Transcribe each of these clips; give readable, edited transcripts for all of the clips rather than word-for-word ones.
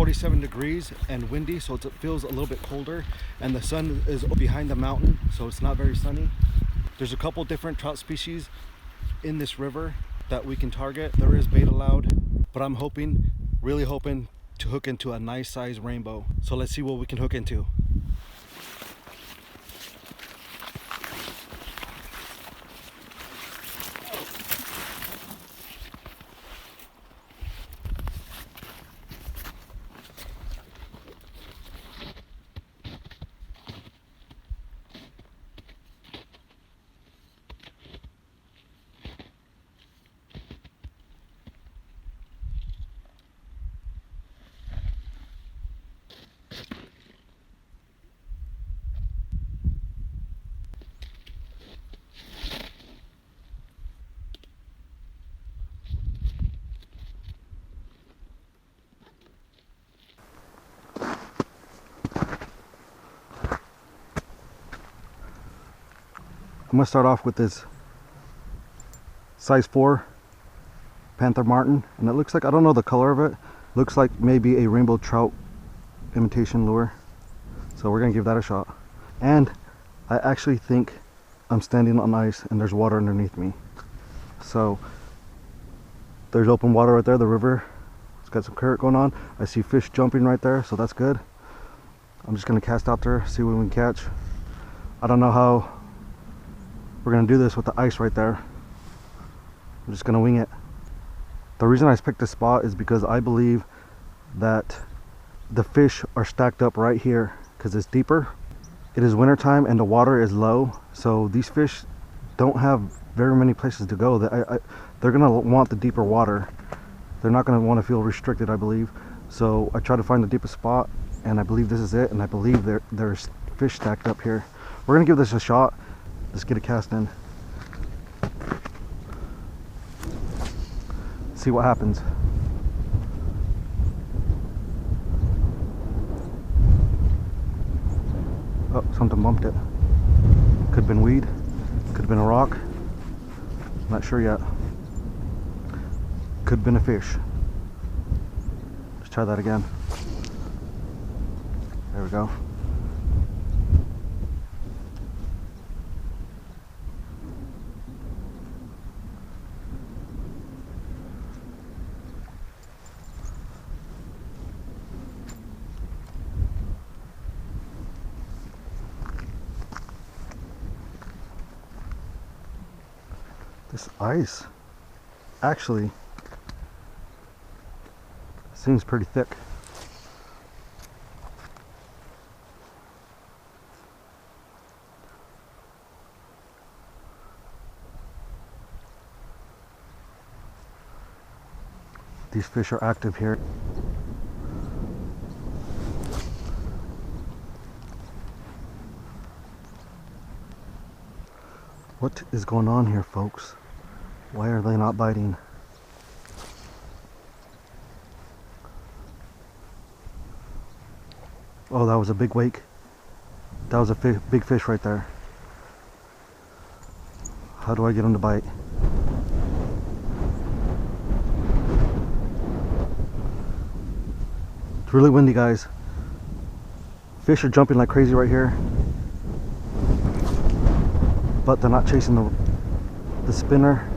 47 degrees and windy, so it feels a little bit colder, and the sun is behind the mountain, so it's not very sunny. There's a couple different trout species in this river that we can target. There is bait allowed, but I'm hoping, really hoping, to hook into a nice size rainbow. So let's see what we can hook into. I'm gonna start off with this size 4 Panther Martin, and it looks like, I don't know the color of it, looks like maybe a rainbow trout imitation lure. So we're gonna give that a shot. And I actually think I'm standing on ice and there's water underneath me. So there's open water right there, the river. It's got some current going on. I see fish jumping right there, so that's good. I'm just gonna cast out there, see what we can catch. I don't know how we're gonna do this with the ice right there. I'm just gonna wing it. The reason I picked this spot is because I believe that the fish are stacked up right here because it's deeper. It is winter time and the water is low, so these fish don't have very many places to go. They're gonna want the deeper water. They're not gonna want to feel restricted, I believe. So I try to find the deepest spot, and I believe this is it, and I believe there's fish stacked up here. We're gonna give this a shot. Let's get a cast in. See what happens. Oh, something bumped it. Could have been weed, could have been a rock. Not sure yet. Could have been a fish. Let's try that again. There we go. This ice actually seems pretty thick. These fish are active here. What is going on here, folks? Why are they not biting? Oh, that was a big wake. That was a big fish right there. How do I get them to bite? It's really windy, guys. Fish are jumping like crazy right here, but they're not chasing the spinner.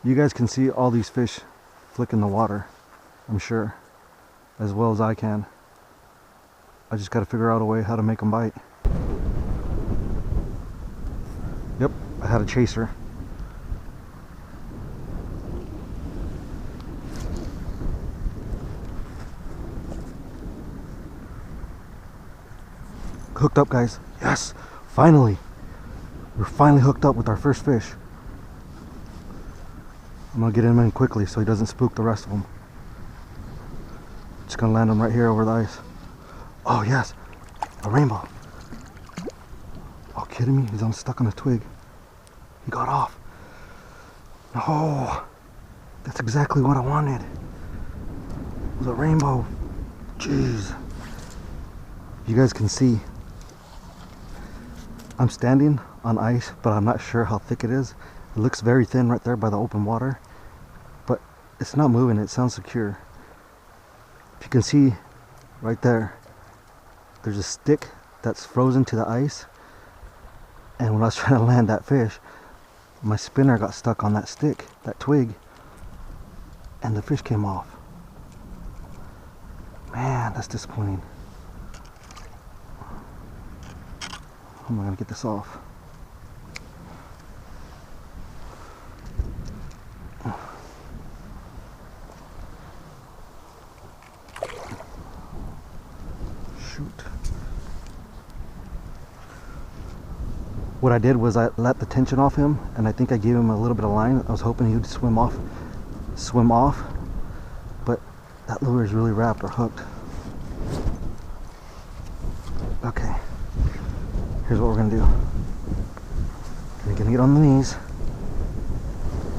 You guys can see all these fish flick in the water, I'm sure, as well as I can. I just got to figure out a way how to make them bite. Yep, I had a chaser. Hooked up, guys. Yes, finally. We're finally hooked up with our first fish. I'm gonna get him in quickly so he doesn't spook the rest of them. Just gonna land him right here over the ice. Oh yes, a rainbow. Oh, kidding me? He's stuck on a twig. He got off. Oh, that's exactly what I wanted. It was a rainbow. Jeez. You guys can see I'm standing on ice, but I'm not sure how thick it is. It looks very thin right there by the open water, but it's not moving. It sounds secure. If you can see right there, there's a stick that's frozen to the ice, and when I was trying to land that fish, my spinner got stuck on that stick, that twig, and the fish came off. Man, that's disappointing. How am I gonna get this off? Shoot. What I did was I let the tension off him, and I think I gave him a little bit of line. I was hoping he would swim off, but that lure is really wrapped or hooked. Okay, here's what we're gonna do. We're gonna get on the knees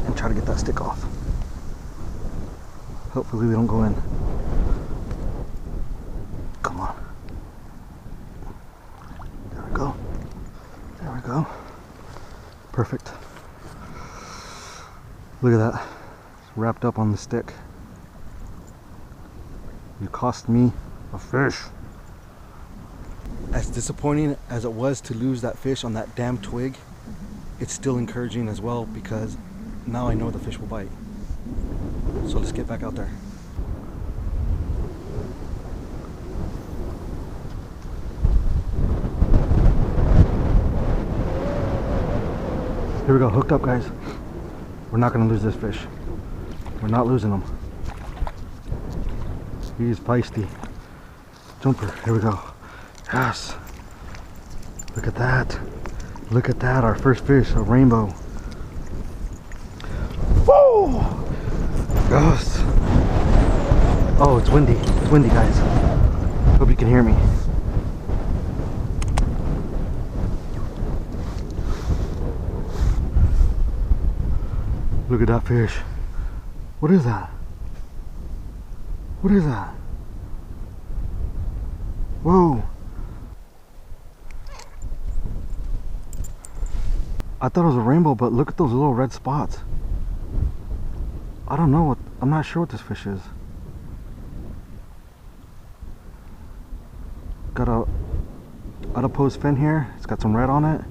and try to get that stick off. Hopefully we don't go in. Come on. There we go. There we go. Perfect. Look at that. It's wrapped up on the stick. You cost me a fish. As disappointing as it was to lose that fish on that damn twig, it's still encouraging as well, because now I know the fish will bite. So let's get back out there. Here we go, hooked up, guys. We're not gonna lose this fish. We're not losing him. He's feisty. Jumper, here we go. Yes. Look at that. Look at that, our first fish, a rainbow. Whoa! Yes. Oh, it's windy. It's windy, guys. Hope you can hear me. Look at that fish. What is that? What is that? Whoa. I thought it was a rainbow, but look at those little red spots. I don't know what, I'm not sure what this fish is. Got a adipose fin here. It's got some red on it.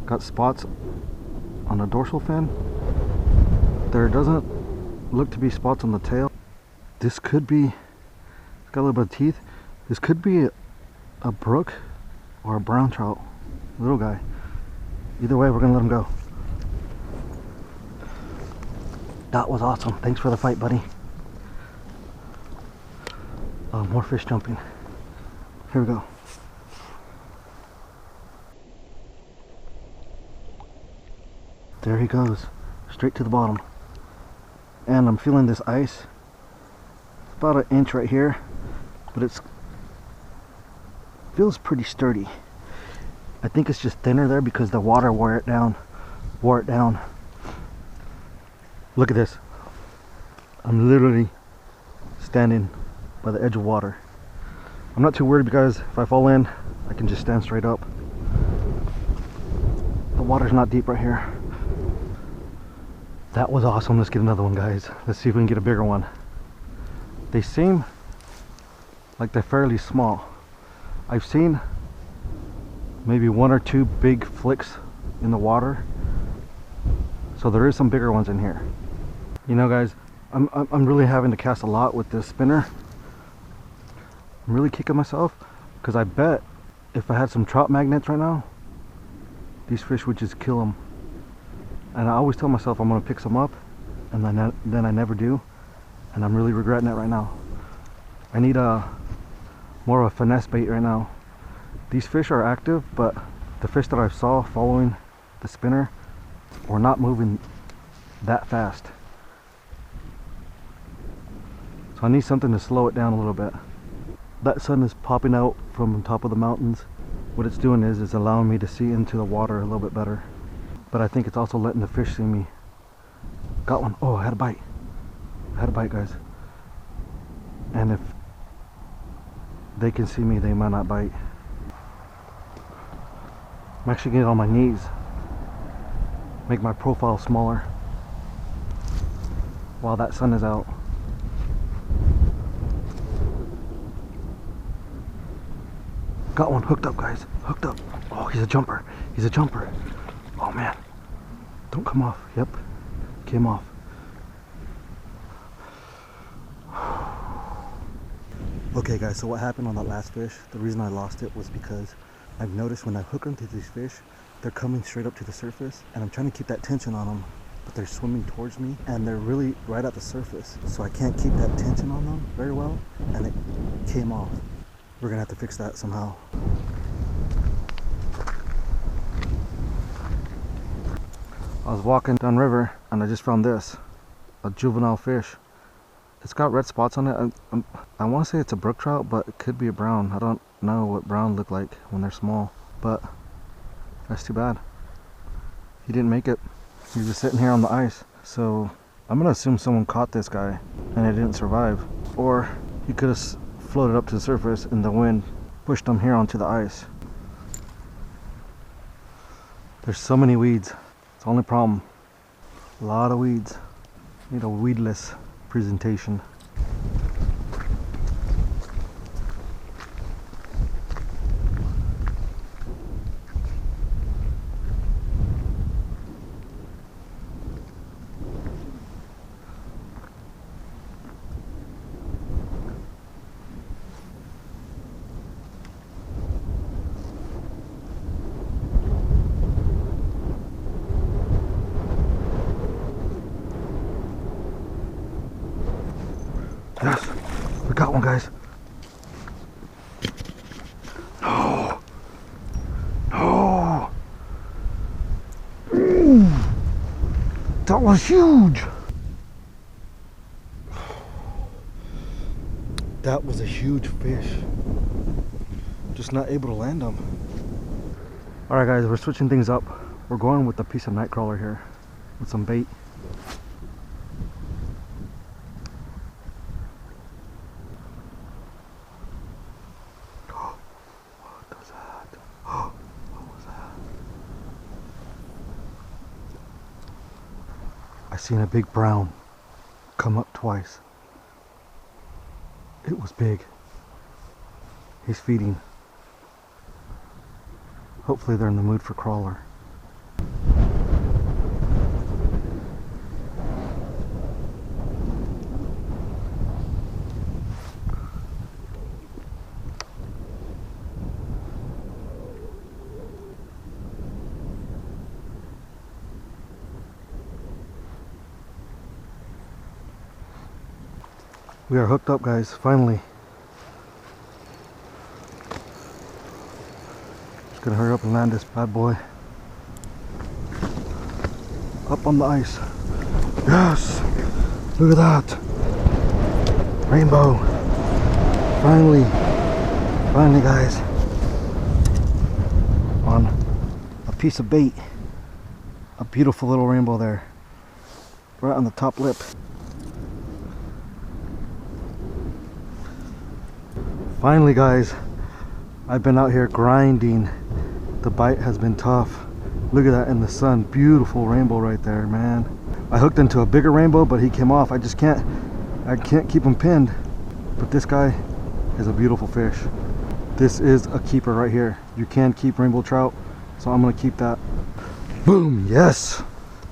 Got spots on the dorsal fin. There doesn't look to be spots on the tail. This could be, it's got a little bit of teeth. This could be a brook or a brown trout, little guy. Either way, we're gonna let him go. That was awesome. Thanks for the fight, buddy. More fish jumping. Here we go. There he goes, straight to the bottom. And I'm feeling this ice. It's about an inch right here, but it's feels pretty sturdy. I think it's just thinner there because the water wore it down. Look at this. I'm literally standing by the edge of water. I'm not too worried because if I fall in, I can just stand straight up. The water's not deep right here. That was awesome. Let's get another one, guys. Let's see if we can get a bigger one. They seem like they're fairly small. I've seen maybe one or two big flicks in the water, so there is some bigger ones in here. You know, guys, I'm really having to cast a lot with this spinner. I'm really kicking myself because I bet if I had some trout magnets right now, these fish would just kill them. And I always tell myself I'm gonna pick some up, and then I never do, and I'm really regretting it right now. I need more of a finesse bait right now. These fish are active, but the fish that I saw following the spinner were not moving that fast. So I need something to slow it down a little bit. That sun is popping out from the top of the mountains. What it's doing is allowing me to see into the water a little bit better. But I think it's also letting the fish see me Got one. Oh, I had a bite. I had a bite, guys. And if they can see me, they might not bite. I'm actually getting on my knees. Make my profile smaller while that sun is out. Got one hooked up, guys. Hooked up. Oh, he's a jumper. He's a jumper. Oh man. Don't come off. Yep. Came off. Okay guys, so what happened on that last fish, the reason I lost it was because I've noticed when I hook onto these fish, they're coming straight up to the surface, and I'm trying to keep that tension on them, but they're swimming towards me and they're really right at the surface, so I can't keep that tension on them very well, and it came off. We're gonna have to fix that somehow. I was walking down river and I just found this, a juvenile fish. It's got red spots on it. I want to say it's a brook trout, but it could be a brown. I don't know what brown look like when they're small, but that's too bad. He didn't make it. He was just sitting here on the ice. So I'm gonna assume someone caught this guy and it didn't survive, or he could have floated up to the surface and the wind pushed him here onto the ice. There's so many weeds. It's the only problem. A lot of weeds. Need a weedless presentation. Yes, we got one, guys. No, no. Ooh, that was huge. That was a huge fish. Just not able to land them. All right, guys, we're switching things up. We're going with a piece of night crawler here with some bait. I seen a big brown come up twice. It was big. He's feeding. Hopefully they're in the mood for crawler. We are hooked up, guys, finally. Just gonna hurry up and land this bad boy. Up on the ice. Yes! Look at that! Rainbow! Finally! Finally, guys. On a piece of bait. A beautiful little rainbow there. Right on the top lip. Finally, guys, I've been out here grinding. The bite has been tough. Look at that in the sun. Beautiful rainbow right there, man. I hooked into a bigger rainbow, but he came off. I can't keep him pinned. But this guy is a beautiful fish. This is a keeper right here. You can keep rainbow trout, so I'm gonna keep that. Boom, yes,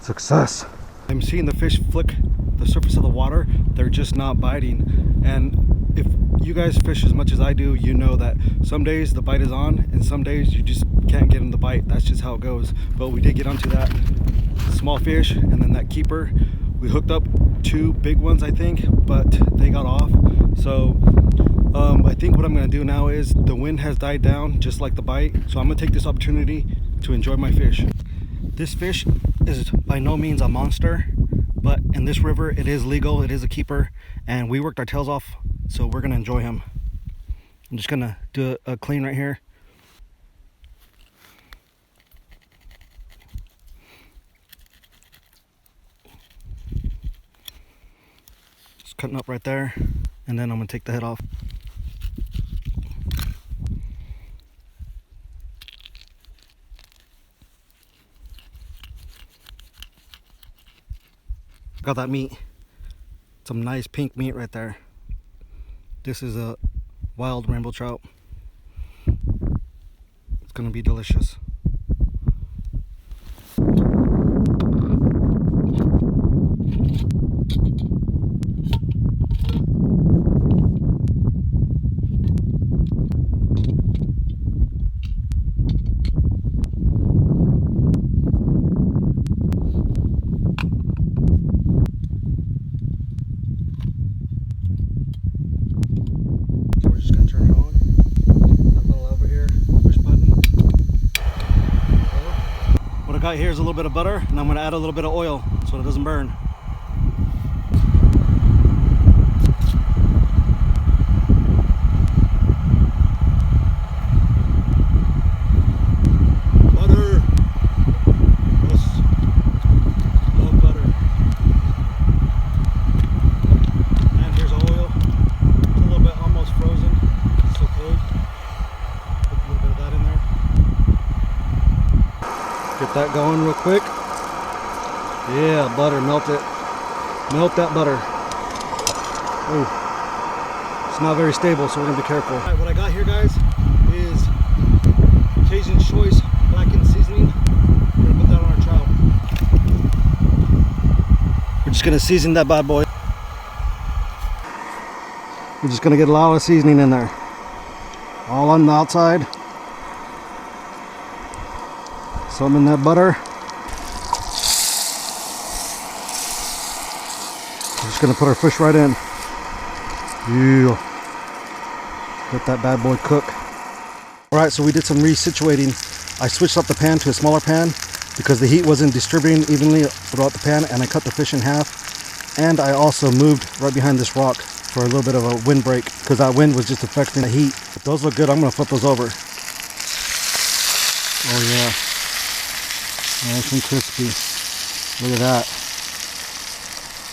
success. I'm seeing the fish flick the surface of the water. They're just not biting. And if you guys fish as much as I do, you know that some days the bite is on and some days you just can't get in the bite. That's just how it goes. But we did get onto that small fish and then that keeper. We hooked up 2 big ones, I think, but they got off. So I think what I'm gonna do now is the wind has died down just like the bite. So I'm gonna take this opportunity to enjoy my fish. This fish is by no means a monster, but in this river it is legal, it is a keeper, and we worked our tails off, so we're gonna enjoy him. I'm just gonna do a clean right here. cutting up right there, and then I'm gonna take the head off. Got that meat. Some nice pink meat right there. This is a wild rainbow trout. It's gonna be delicious. Got here is a little bit of butter, and I'm going to add a little bit of oil so it doesn't burn. Butter. Yes. Love butter. And here's oil. It's a little bit almost frozen. It's so cold. Put a little bit of that in there. Get that going real quick. Yeah, butter, melt it. Melt that butter. Oh, it's not very stable, so we're gonna be careful. All right, what I got here, guys, is Cajun choice blackened seasoning. We're gonna put that on our trout. We're just gonna season that bad boy. We're just gonna get a lot of seasoning in there. All on the outside. Some in that butter. We're just gonna put our fish right in. Yeah. Let that bad boy cook. Alright, so we did some resituating. I switched up the pan to a smaller pan because the heat wasn't distributing evenly throughout the pan, and I cut the fish in half. And I also moved right behind this rock for a little bit of a wind break because that wind was just affecting the heat. If those look good, I'm gonna flip those over. Oh yeah. Nice and crispy. Look at that.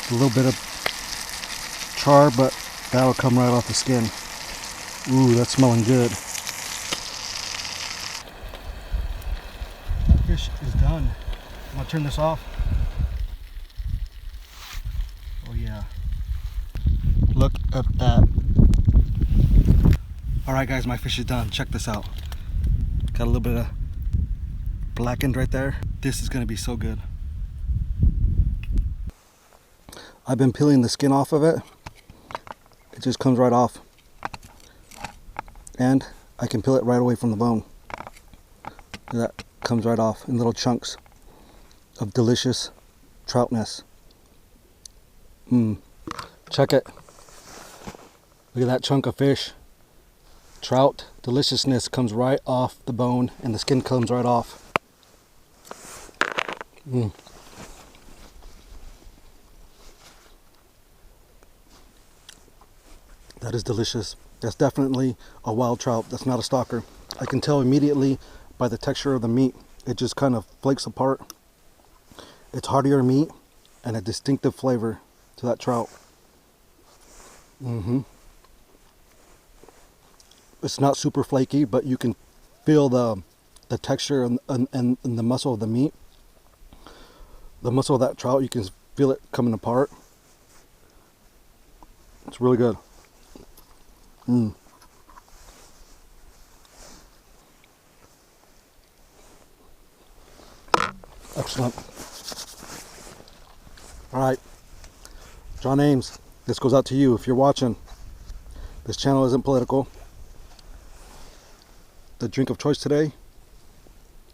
A little bit of char, but that'll come right off the skin. Ooh, that's smelling good. That fish is done. I'm gonna turn this off. Oh yeah. Look at that. Alright guys, my fish is done. Check this out. Got a little bit of blackened right there. This is going to be so good. I've been peeling the skin off of it. It just comes right off. And I can peel it right away from the bone. That comes right off in little chunks of delicious troutness. Check it. Look at that chunk of fish. Trout deliciousness comes right off the bone, and the skin comes right off. That is delicious. That's definitely a wild trout. That's not a stalker. I can tell immediately by the texture of the meat. It just kind of flakes apart. It's heartier meat and a distinctive flavor to that trout. It's not super flaky, but you can feel the texture and the muscle of the meat. The muscle of that trout, you can feel it coming apart. It's really good. Excellent. Alright, John Ames, this goes out to you if you're watching. This channel isn't political. The drink of choice today,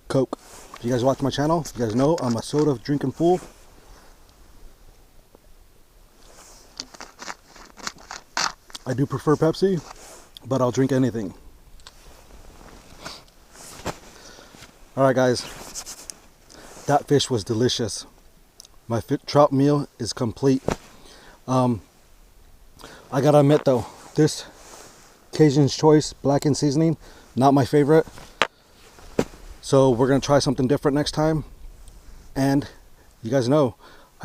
Coke. If you guys watch my channel, you guys know I'm a soda drinking fool. I do prefer Pepsi, but I'll drink anything. Alright guys, that fish was delicious. My trout meal is complete. I gotta admit though, this Cajun's Choice blackened seasoning, not my favorite. So we're gonna try something different next time. And you guys know,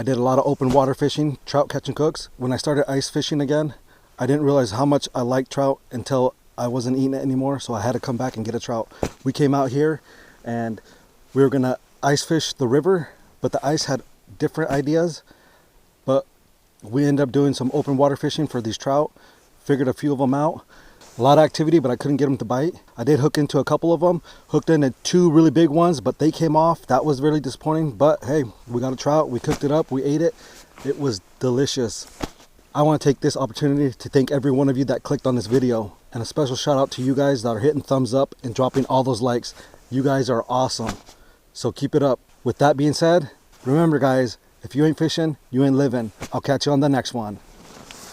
I did a lot of open water fishing, trout catch and cooks. When I started ice fishing again, I didn't realize how much I liked trout until I wasn't eating it anymore, so I had to come back and get a trout. We came out here and we were gonna ice fish the river, but the ice had different ideas. But we ended up doing some open water fishing for these trout, figured a few of them out. A lot of activity, but I couldn't get them to bite. I did hook into a couple of them, hooked into 2 really big ones, but they came off. That was really disappointing, but hey, we got a trout, we cooked it up, we ate it. It was delicious. I want to take this opportunity to thank every one of you that clicked on this video, and a special shout out to you guys that are hitting thumbs up and dropping all those likes. You guys are awesome, so keep it up. With that being said, remember guys, if you ain't fishing, you ain't living. I'll catch you on the next one.